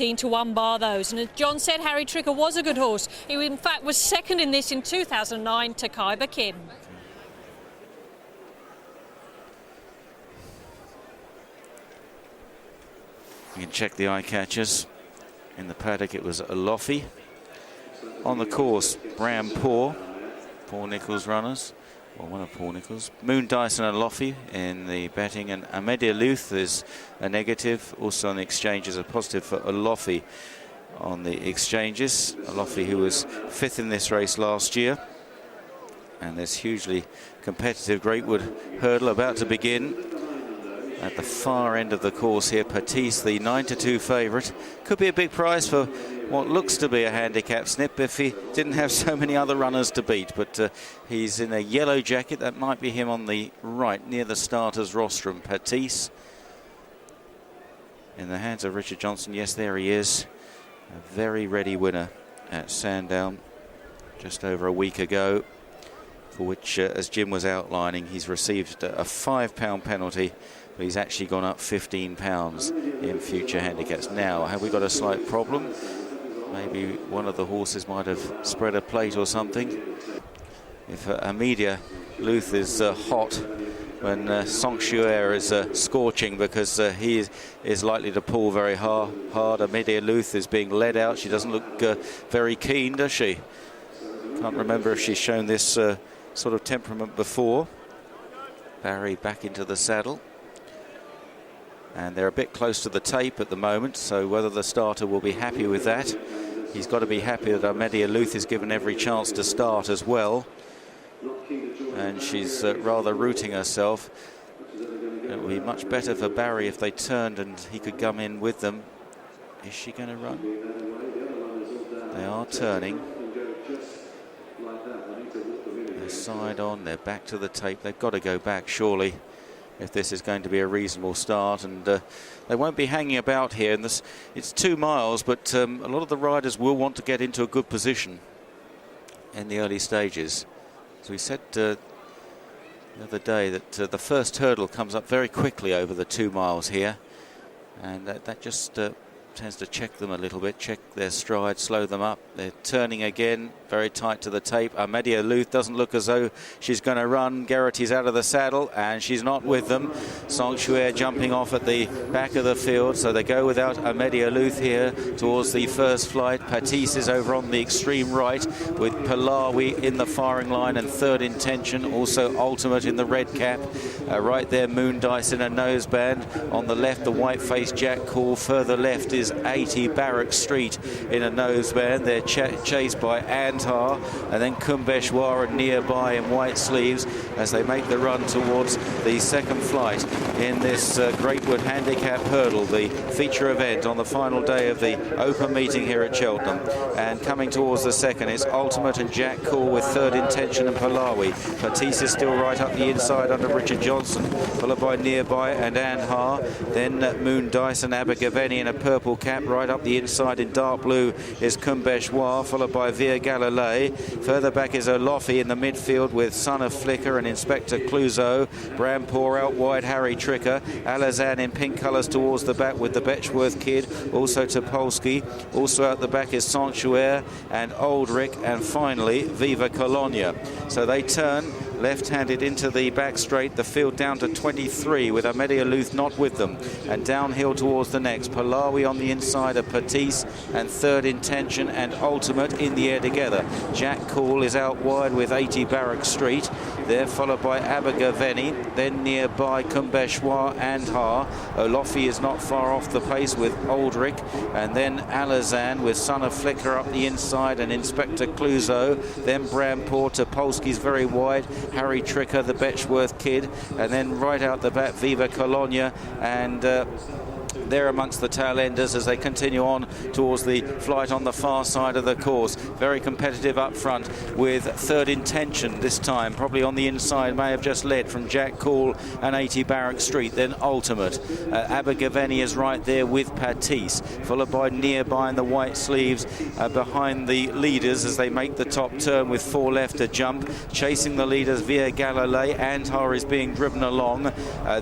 To unbar those, and as John said, Harry Tricker was a good horse. He in fact was second in this in 2009 to Khyber Kim. You can check the eye catchers. In the paddock it was Olofi. On the course, Brampour, Paul Nicholls runners, or one of Paul Nicholls. Moon Dyson and Olofi in the betting, and Amedia Luth is a negative. Also on the exchanges, a positive for Olofi on the exchanges. Olofi, who was 5th in this race last year. And this hugely competitive Greatwood hurdle about to begin. At the far end of the course here, Patisse, the 9-2 favourite. Could be a big prize for what looks to be a handicap snip if he didn't have so many other runners to beat. But he's in a yellow jacket. That might be him on the right, near the starter's rostrum. Patisse in the hands of Richard Johnson. Yes, there he is. A very ready winner at Sandown just over a week ago, for which, as Jim was outlining, he's received a £5 penalty. But he's actually gone up £15 in future handicaps. Now, have we got a slight problem? Maybe one of the horses might have spread a plate or something. If Amedia Luth is hot, when Sanctuaire is scorching, because he is likely to pull very hard. Amedia Luth is being led out. She doesn't look very keen, does she? Can't remember if she's shown this sort of temperament before. Barry back into the saddle. And they're a bit close to the tape at the moment, so whether the starter will be happy with that. He's got to be happy that Amedia Luth is given every chance to start as well. And she's rather rooting herself. It would be much better for Barry if they turned and he could come in with them. Is she going to run? They are turning. They're side on, they're back to the tape. They've got to go back, surely, if this is going to be a reasonable start. And they won't be hanging about here. And it's 2 miles, but a lot of the riders will want to get into a good position in the early stages. As we said the other day, that the first hurdle comes up very quickly over the 2 miles here, and that just tends to check them a little bit, check their stride, slow them up. They're turning again, very tight to the tape. Amedia Luth doesn't look as though she's going to run. Geraghty's out of the saddle, and she's not with them. Sanctuaire jumping off at the back of the field, so they go without Amedia Luth here towards the first flight. Patisse is over on the extreme right, with Palawi in the firing line and Third Intention, also Ultimate in the red cap. Right there, Moon Dyson and Noseband. On the left, the white-faced Jack Cool. Further left is 80 Barrack Street in a noseband. They're chased by Antar, and then Kumbeshwar nearby in white sleeves as they make the run towards the second flight in this Greatwood Handicap Hurdle, the feature event on the final day of the open meeting here at Cheltenham. And coming towards the second, it's Ultimate and Jack Cool with Third Intention and Palawi. Patisse is still right up the inside under Richard Johnson, followed by Nearby and Anhar. Then Moon Dyson, Abergavenny in a purple cap. Right up the inside in dark blue is Kumbeshwar, followed by Via Galilei. Further back is Olofi in the midfield with Son of Flicker and Inspector Clouseau. Brampour out wide, Harry Tricker. Alazan in pink colours towards the back with the Betchworth Kid. Also Topolsky. Also out the back is Sanctuaire and Aldrich. And finally Viva Colonia. So they turn left-handed into the back straight, the field down to 23 with Amedia Luth not with them, and downhill towards the next. Palawi on the inside of Patisse and Third Intention and Ultimate in the air together. Jack Cool is out wide with 80 Barrack Street. They're followed by Abergavenny, then nearby Kumbeshwar and Har. Olofi is not far off the pace with Aldrich, and then Alazan with Son of Flicker up the inside and Inspector Clouseau. Then Brampour to Polsky's very wide. Harry Tricker, the Betchworth Kid, and then right out the back Viva Colonia, and they're amongst the tail enders as they continue on towards the flight on the far side of the course. Very competitive up front with Third Intention this time, probably on the inside, may have just led from Jack Cool and 80 Barrack Street. Then Ultimate. Abergavenny is right there with Patisse, followed by Nearby in the white sleeves behind the leaders as they make the top turn with 4 left to jump. Chasing the leaders Via Galilei. Antar is being driven along.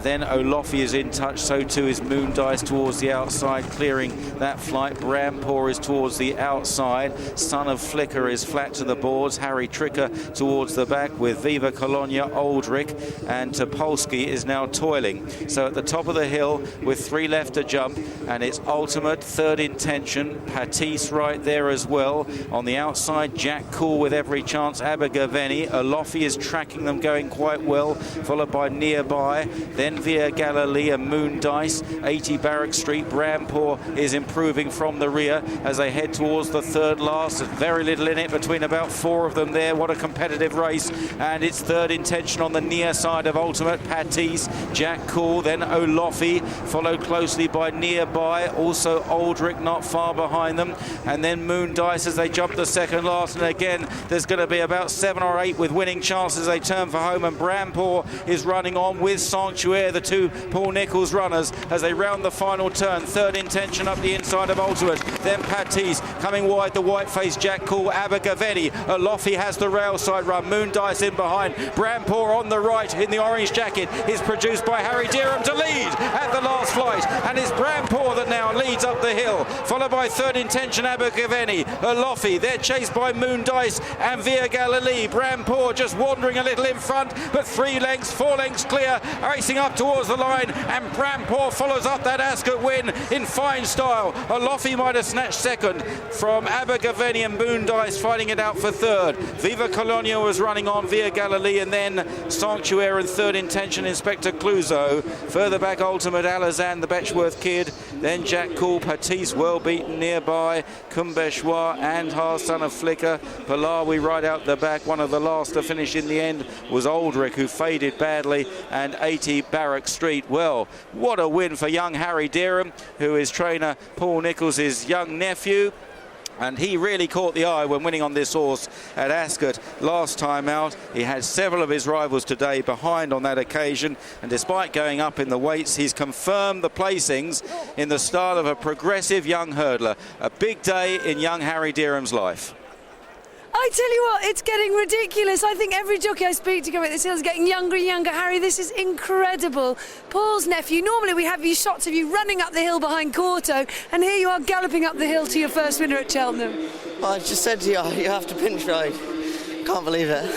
Then Olofi is in touch, so too is Moon Dice towards towards the outside, clearing that flight. Brampour is towards the outside. Son of Flicker is flat to the boards. Harry Tricker towards the back with Viva Colonia, Aldrich, and Topolsky is now toiling. So at the top of the hill with 3 left to jump, and it's Ultimate, third intention. Patisse right there as well. On the outside, Jack Cool with every chance. Abergavenny. Olofi is tracking them, going quite well, followed by Nearby. Then Via Galilee and Moon Dice. 80 Barrack Street. Brampour is improving from the rear as they head towards the third last. There's very little in it between about 4 of them there. What a competitive race. And it's third intention on the near side of Ultimate. Patisse, Jack Cool, then Olofi, followed closely by Nearby. Also Aldrich not far behind them. And then Moon Dice as they jump the second last. And again, there's going to be about 7 or 8 with winning chances. They turn for home, and Brampour is running on with Sanctuaire, the 2 Paul Nicholls runners, as they round the final turn. Third intention up the inside of Ultimate. Then Patisse coming wide, the white-faced Jack Cool. Abergavenny. Olofi has the rail side run. Moon Dice in behind. Brampour on the right in the orange jacket is produced by Harry Deerham to lead at the last flight. And it's Brampour that now leads up the hill, followed by third intention Abergavenny. Olofi, they're chased by Moon Dice and Via Galilee. Brampour just wandering a little in front, but 3 lengths, 4 lengths clear, racing up towards the line, and Brampour follows up that Ascot win in fine style. Olofi might have snatched second from Abergavenny, and Moon Dice fighting it out for third. Viva Colonia was running on, Via Galilee, and then Sanctuaire and third intention Inspector Clouseau. Further back Ultimate, Alazan, the Betchworth Kid, then Jack Cool, Patisse well beaten Nearby, Kumbeshwa, Andhar, Son of Flicker, Palawi right out the back. One of the last to finish in the end was Aldrich, who faded badly, and 80 Barrack Street. Well, what a win for young Harry Deerham, who is trainer Paul Nicholls' young nephew. And he really caught the eye when winning on this horse at Ascot last time out. He had several of his rivals today behind on that occasion. And despite going up in the weights, he's confirmed the placings in the style of a progressive young hurdler. A big day in young Harry Deerham's life. I tell you what, it's getting ridiculous. I think every jockey I speak to come at this hill is getting younger and younger. Harry, this is incredible. Paul's nephew, normally we have these shots of you running up the hill behind Corto, and here you are galloping up the hill to your first winner at Cheltenham. I just said to you, you have to pinch ride. Can't believe it.